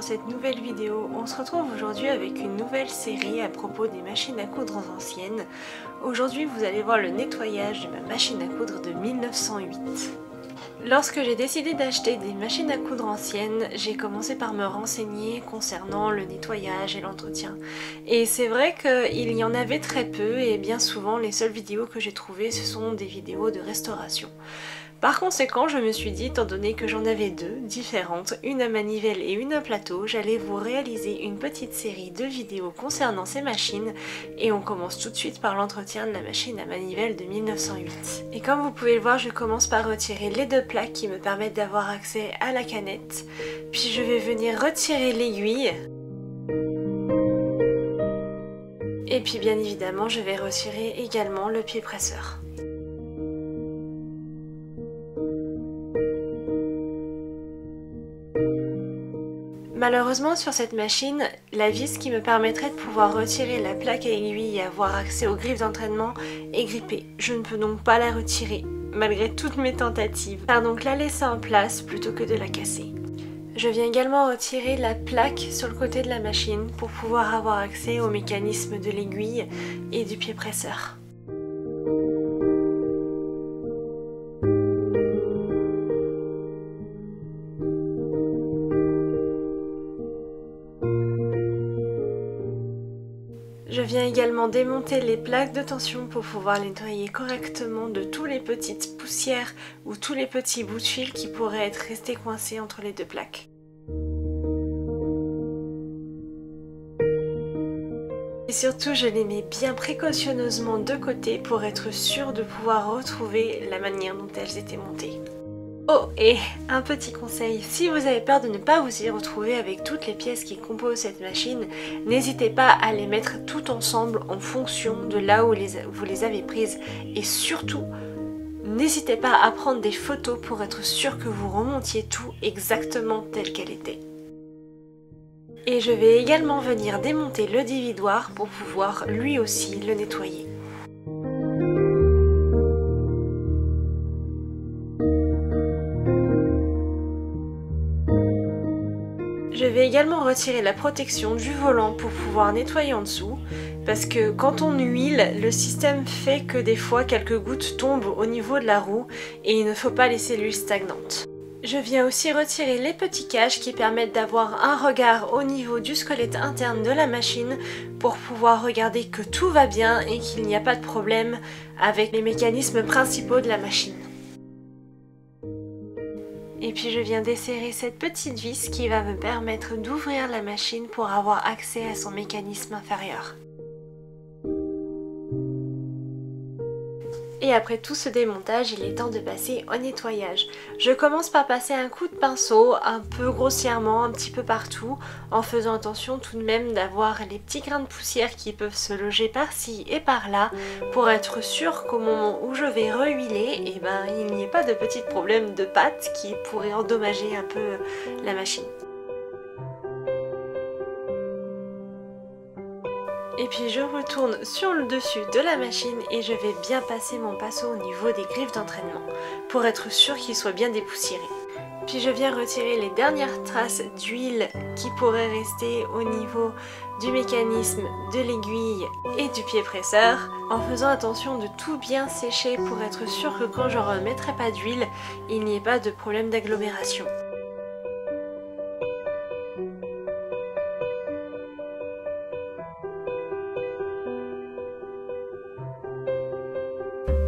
cette nouvelle vidéo. On se retrouve aujourd'hui avec une nouvelle série à propos des machines à coudre anciennes. Aujourd'hui vous allez voir le nettoyage de ma machine à coudre de 1908. Lorsque j'ai décidé d'acheter des machines à coudre anciennes, j'ai commencé par me renseigner concernant le nettoyage et l'entretien. Et c'est vrai qu'il y en avait très peu et bien souvent les seules vidéos que j'ai trouvées ce sont des vidéos de restauration. Par conséquent, je me suis dit, étant donné que j'en avais deux différentes, une à manivelle et une à plateau, j'allais vous réaliser une petite série de vidéos concernant ces machines et on commence tout de suite par l'entretien de la machine à manivelle de 1908. Et comme vous pouvez le voir, je commence par retirer les deux plaques qui me permettent d'avoir accès à la canette, puis je vais venir retirer l'aiguille. Et puis bien évidemment, je vais retirer également le pied presseur. Malheureusement sur cette machine, la vis qui me permettrait de pouvoir retirer la plaque à aiguille et avoir accès aux griffes d'entraînement est grippée. Je ne peux donc pas la retirer, malgré toutes mes tentatives, car donc la laisser en place plutôt que de la casser. Je viens également retirer la plaque sur le côté de la machine pour pouvoir avoir accès au mécanisme de l'aiguille et du pied presseur. Je viens également démonter les plaques de tension pour pouvoir les nettoyer correctement de toutes les petites poussières ou tous les petits bouts de fil qui pourraient être restés coincés entre les deux plaques. Et surtout, je les mets bien précautionneusement de côté pour être sûre de pouvoir retrouver la manière dont elles étaient montées. Oh, et un petit conseil, si vous avez peur de ne pas vous y retrouver avec toutes les pièces qui composent cette machine, n'hésitez pas à les mettre toutes ensemble en fonction de là où vous les avez prises. Et surtout, n'hésitez pas à prendre des photos pour être sûr que vous remontiez tout exactement tel qu'elle était. Et je vais également venir démonter le dividoir pour pouvoir lui aussi le nettoyer. Je vais également retirer la protection du volant pour pouvoir nettoyer en dessous parce que quand on huile, le système fait que des fois quelques gouttes tombent au niveau de la roue et il ne faut pas laisser l'huile stagnante. Je viens aussi retirer les petits caches qui permettent d'avoir un regard au niveau du squelette interne de la machine pour pouvoir regarder que tout va bien et qu'il n'y a pas de problème avec les mécanismes principaux de la machine. Et puis je viens desserrer cette petite vis qui va me permettre d'ouvrir la machine pour avoir accès à son mécanisme inférieur. Et après tout ce démontage, il est temps de passer au nettoyage. Je commence par passer un coup de pinceau, un peu grossièrement, un petit peu partout, en faisant attention tout de même d'avoir les petits grains de poussière qui peuvent se loger par-ci et par-là, pour être sûr qu'au moment où je vais rehuiler, il n'y ait pas de petits problèmes de pâte qui pourraient endommager un peu la machine. Et puis je retourne sur le dessus de la machine et je vais bien passer mon pinceau au niveau des griffes d'entraînement pour être sûr qu'il soit bien dépoussiéré. Puis je viens retirer les dernières traces d'huile qui pourraient rester au niveau du mécanisme de l'aiguille et du pied presseur en faisant attention de tout bien sécher pour être sûr que quand je ne remettrai pas d'huile, il n'y ait pas de problème d'agglomération.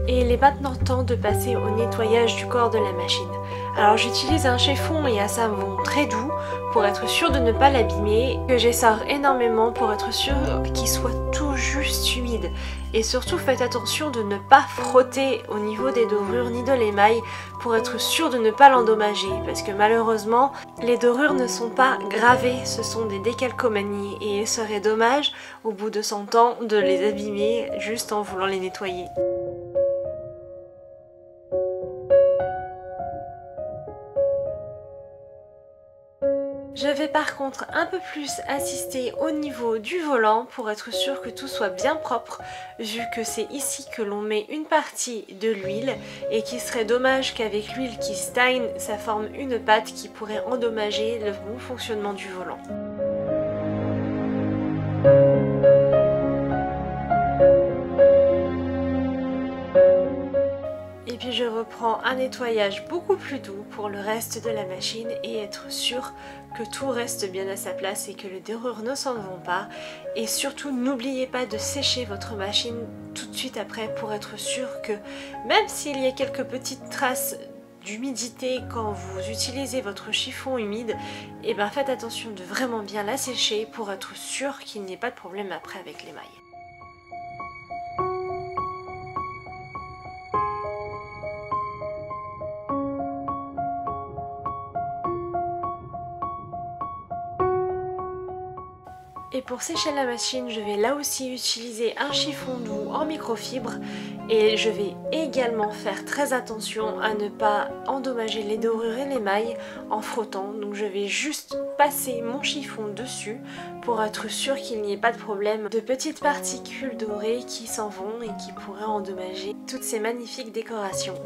Et il est maintenant temps de passer au nettoyage du corps de la machine. Alors j'utilise un chiffon et un savon très doux pour être sûr de ne pas l'abîmer, que j'essore énormément pour être sûr qu'il soit tout juste humide. Et surtout faites attention de ne pas frotter au niveau des dorures ni de l'émail pour être sûr de ne pas l'endommager, parce que malheureusement les dorures ne sont pas gravées, ce sont des décalcomanies et il serait dommage au bout de 100 ans de les abîmer juste en voulant les nettoyer. Je vais par contre un peu plus insister au niveau du volant pour être sûr que tout soit bien propre, vu que c'est ici que l'on met une partie de l'huile et qu'il serait dommage qu'avec l'huile qui stagne, ça forme une pâte qui pourrait endommager le bon fonctionnement du volant. Et puis je reprends un nettoyage beaucoup plus doux pour le reste de la machine et être sûr que tout reste bien à sa place et que les dorures ne s'en vont pas. Et surtout n'oubliez pas de sécher votre machine tout de suite après pour être sûr que même s'il y a quelques petites traces d'humidité quand vous utilisez votre chiffon humide, et ben faites attention de vraiment bien la sécher pour être sûr qu'il n'y ait pas de problème après avec l'émail. Et pour sécher la machine, je vais là aussi utiliser un chiffon doux en microfibre et je vais également faire très attention à ne pas endommager les dorures et l'émail en frottant. Donc je vais juste passer mon chiffon dessus pour être sûr qu'il n'y ait pas de problème de petites particules dorées qui s'en vont et qui pourraient endommager toutes ces magnifiques décorations.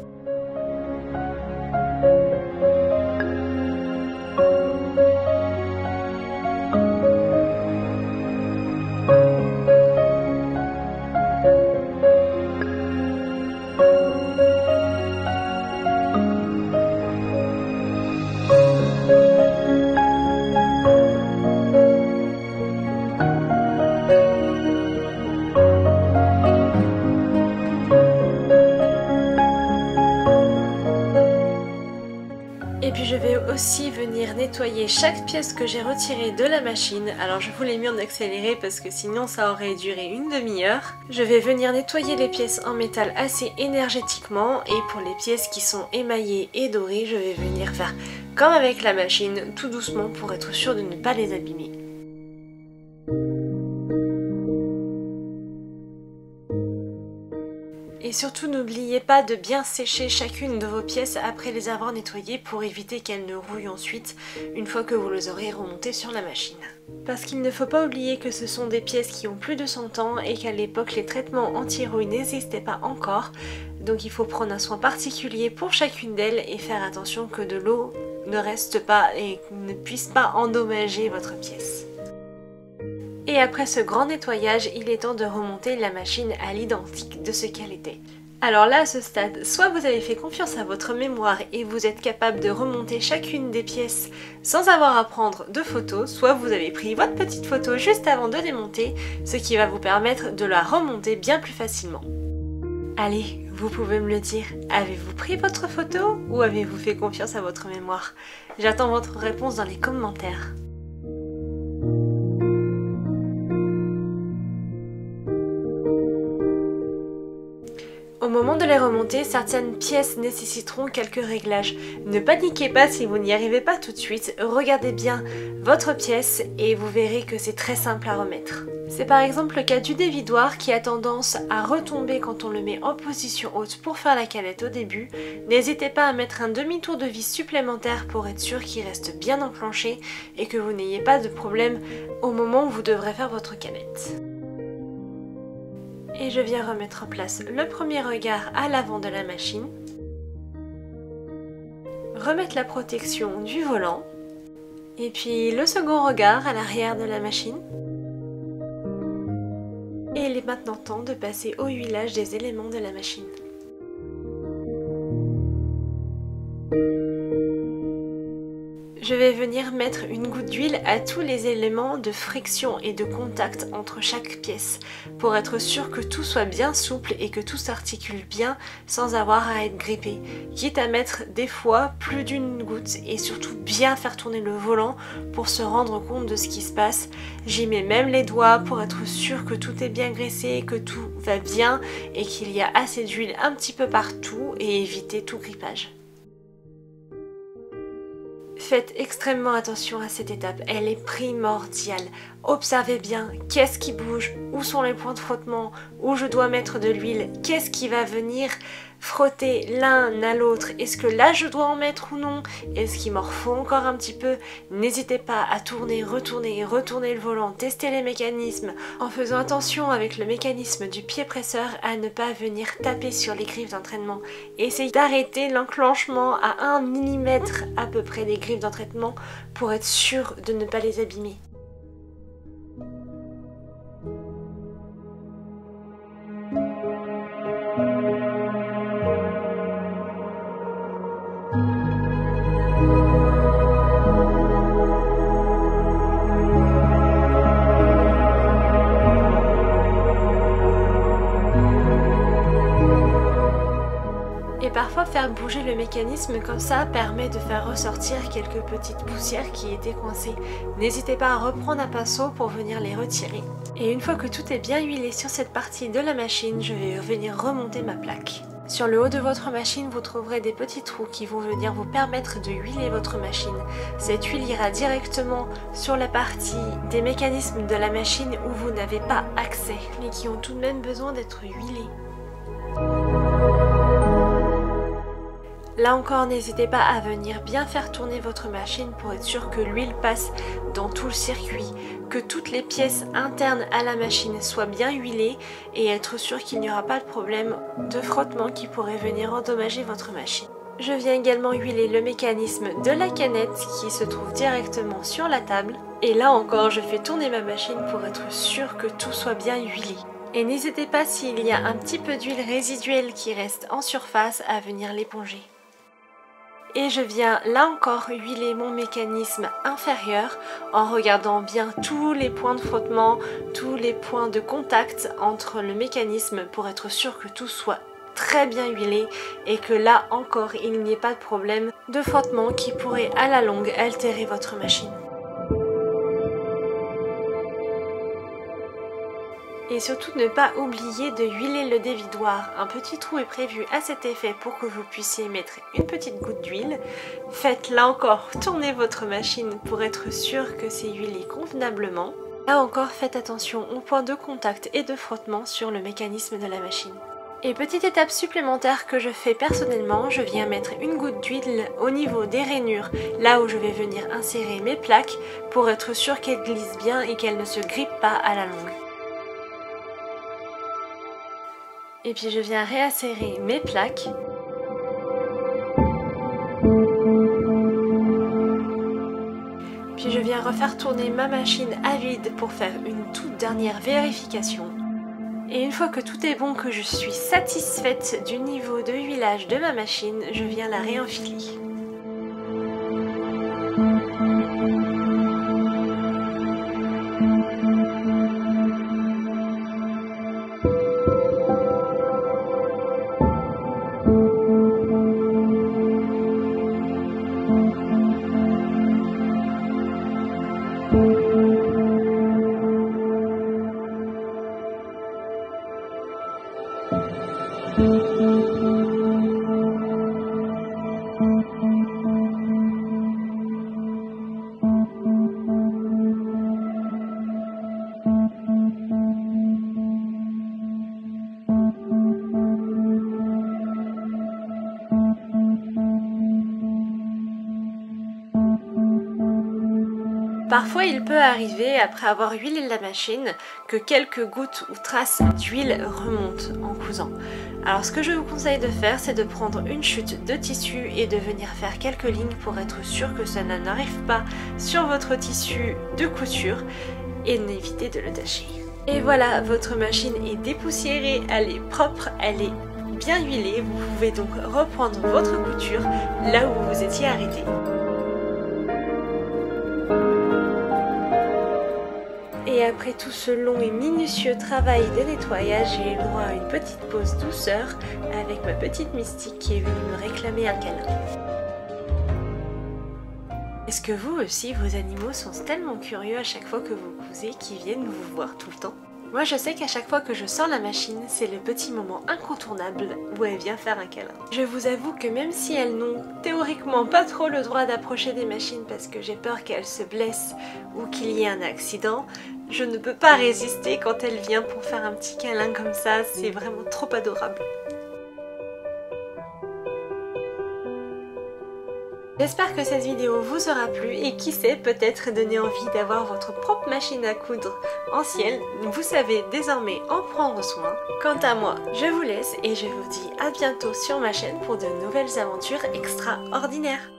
Et puis je vais aussi venir nettoyer chaque pièce que j'ai retirée de la machine. Alors je vous l'ai mis en accéléré parce que sinon ça aurait duré une demi-heure. Je vais venir nettoyer les pièces en métal assez énergétiquement et pour les pièces qui sont émaillées et dorées, je vais venir faire comme avec la machine, tout doucement pour être sûr de ne pas les abîmer. Et surtout n'oubliez pas de bien sécher chacune de vos pièces après les avoir nettoyées pour éviter qu'elles ne rouillent ensuite une fois que vous les aurez remontées sur la machine. Parce qu'il ne faut pas oublier que ce sont des pièces qui ont plus de 100 ans et qu'à l'époque les traitements anti-rouille n'existaient pas encore. Donc il faut prendre un soin particulier pour chacune d'elles et faire attention que de l'eau ne reste pas et ne puisse pas endommager votre pièce. Et après ce grand nettoyage, il est temps de remonter la machine à l'identique de ce qu'elle était. Alors là, à ce stade, soit vous avez fait confiance à votre mémoire et vous êtes capable de remonter chacune des pièces sans avoir à prendre de photos, soit vous avez pris votre petite photo juste avant de démonter, ce qui va vous permettre de la remonter bien plus facilement. Allez, vous pouvez me le dire, avez-vous pris votre photo ou avez-vous fait confiance à votre mémoire? J'attends votre réponse dans les commentaires. Au moment de les remonter, certaines pièces nécessiteront quelques réglages. Ne paniquez pas si vous n'y arrivez pas tout de suite, regardez bien votre pièce et vous verrez que c'est très simple à remettre. C'est par exemple le cas du dévidoir qui a tendance à retomber quand on le met en position haute pour faire la canette au début. N'hésitez pas à mettre un demi-tour de vis supplémentaire pour être sûr qu'il reste bien enclenché et que vous n'ayez pas de problème au moment où vous devrez faire votre canette. Et je viens remettre en place le premier regard à l'avant de la machine. Remettre la protection du volant. Et puis le second regard à l'arrière de la machine. Et il est maintenant temps de passer au huilage des éléments de la machine. Je vais venir mettre une goutte d'huile à tous les éléments de friction et de contact entre chaque pièce pour être sûr que tout soit bien souple et que tout s'articule bien sans avoir à être grippé. Quitte à mettre des fois plus d'une goutte et surtout bien faire tourner le volant pour se rendre compte de ce qui se passe. J'y mets même les doigts pour être sûr que tout est bien graissé, que tout va bien et qu'il y a assez d'huile un petit peu partout et éviter tout grippage. Faites extrêmement attention à cette étape, elle est primordiale. Observez bien qu'est-ce qui bouge, où sont les points de frottement, où je dois mettre de l'huile, qu'est-ce qui va venir frotter l'un à l'autre. Est-ce que là je dois en mettre ou non? Est-ce qu'il m'en faut encore un petit peu? N'hésitez pas à tourner, retourner et retourner le volant, tester les mécanismes en faisant attention avec le mécanisme du pied presseur à ne pas venir taper sur les griffes d'entraînement. Essayez d'arrêter l'enclenchement à 1 mm à peu près des griffes d'entraînement pour être sûr de ne pas les abîmer. Et parfois faire bouger le mécanisme comme ça permet de faire ressortir quelques petites poussières qui étaient coincées. N'hésitez pas à reprendre un pinceau pour venir les retirer. Et une fois que tout est bien huilé sur cette partie de la machine, je vais venir remonter ma plaque. Sur le haut de votre machine, vous trouverez des petits trous qui vont venir vous permettre de huiler votre machine. Cette huile ira directement sur la partie des mécanismes de la machine où vous n'avez pas accès, mais qui ont tout de même besoin d'être huilés. Là encore, n'hésitez pas à venir bien faire tourner votre machine pour être sûr que l'huile passe dans tout le circuit, que toutes les pièces internes à la machine soient bien huilées et être sûr qu'il n'y aura pas de problème de frottement qui pourrait venir endommager votre machine. Je viens également huiler le mécanisme de la canette qui se trouve directement sur la table. Et là encore, je fais tourner ma machine pour être sûr que tout soit bien huilé. Et n'hésitez pas, s'il y a un petit peu d'huile résiduelle qui reste en surface, à venir l'éponger. Et je viens là encore huiler mon mécanisme inférieur en regardant bien tous les points de frottement, tous les points de contact entre le mécanisme pour être sûr que tout soit très bien huilé et que là encore il n'y ait pas de problème de frottement qui pourrait à la longue altérer votre machine. Et surtout ne pas oublier de huiler le dévidoir. Un petit trou est prévu à cet effet pour que vous puissiez mettre une petite goutte d'huile. Faites là encore tourner votre machine pour être sûr que c'est huilé convenablement. Là encore, faites attention aux points de contact et de frottement sur le mécanisme de la machine. Et petite étape supplémentaire que je fais personnellement, je viens mettre une goutte d'huile au niveau des rainures, là où je vais venir insérer mes plaques pour être sûr qu'elles glissent bien et qu'elles ne se grippent pas à la longue. Et puis je viens réinsérer mes plaques. Puis je viens refaire tourner ma machine à vide pour faire une toute dernière vérification. Et une fois que tout est bon, que je suis satisfaite du niveau de huilage de ma machine, je viens la réenfiler. Parfois il peut arriver, après avoir huilé la machine, que quelques gouttes ou traces d'huile remontent en cousant. Alors ce que je vous conseille de faire, c'est de prendre une chute de tissu et de venir faire quelques lignes pour être sûr que ça n'arrive pas sur votre tissu de couture et d'éviter de le tacher. Et voilà, votre machine est dépoussiérée, elle est propre, elle est bien huilée. Vous pouvez donc reprendre votre couture là où vous étiez arrêté. Et après tout ce long et minutieux travail de nettoyage, j'ai eu le droit à une petite pause douceur avec ma petite Mystique qui est venue me réclamer un câlin. Est-ce que vous aussi, vos animaux sont tellement curieux à chaque fois que vous cousez qu'ils viennent vous voir tout le temps? Moi je sais qu'à chaque fois que je sors la machine, c'est le petit moment incontournable où elle vient faire un câlin. Je vous avoue que même si elles n'ont théoriquement pas trop le droit d'approcher des machines parce que j'ai peur qu'elles se blessent ou qu'il y ait un accident, je ne peux pas résister quand elle vient pour faire un petit câlin comme ça, c'est vraiment trop adorable. J'espère que cette vidéo vous aura plu et qui sait, peut-être donner envie d'avoir votre propre machine à coudre ancienne. Vous savez désormais en prendre soin. Quant à moi, je vous laisse et je vous dis à bientôt sur ma chaîne pour de nouvelles aventures extraordinaires.